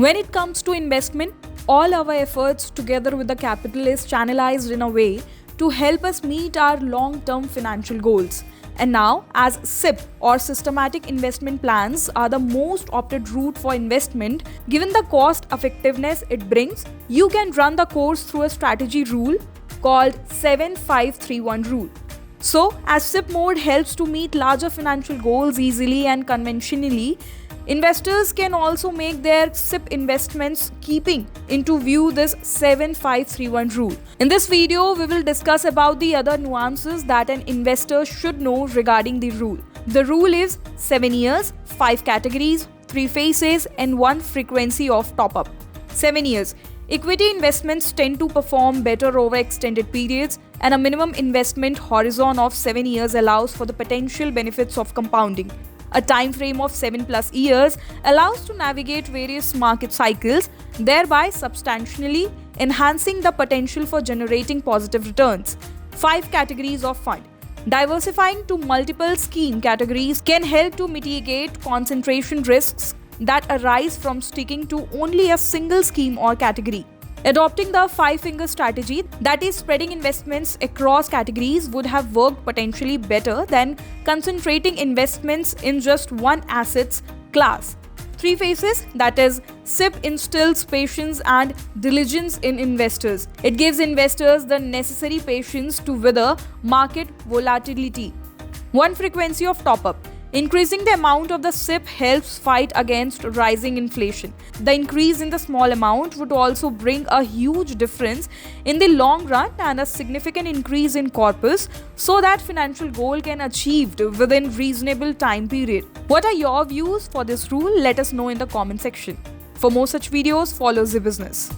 When it comes to investment, all our efforts together with the capital is channelized in a way to help us meet our long-term financial goals. And now, as SIP or systematic investment plans are the most opted route for investment, given the cost effectiveness it brings, you can run the course through a strategy rule called 7531 rule. So, as SIP mode helps to meet larger financial goals easily and conventionally, investors can also make their SIP investments keeping into view this 7531 rule. In this video, we will discuss about the other nuances that an investor should know regarding the rule. The rule is 7 years, 5 categories, 3 phases and 1 frequency of top-up. 7 years. Equity investments tend to perform better over extended periods, and a minimum investment horizon of 7 years allows for the potential benefits of compounding. A time frame of 7+ years allows to navigate various market cycles, thereby substantially enhancing the potential for generating positive returns. 5 categories of fund. Diversifying to multiple scheme categories can help to mitigate concentration risks that arise from sticking to only a single scheme or category. Adopting the 5-finger strategy, that is spreading investments across categories, would have worked potentially better than concentrating investments in just one assets class. 3 phases, that is, SIP instills patience and diligence in investors. It gives investors the necessary patience to weather market volatility. 1 frequency of top-up. Increasing the amount of the SIP helps fight against rising inflation. The increase in the small amount would also bring a huge difference in the long run and a significant increase in corpus so that financial goal can achieved within reasonable time period. What are your views for this rule? Let us know in the comment section. For more such videos, follow Zee Business.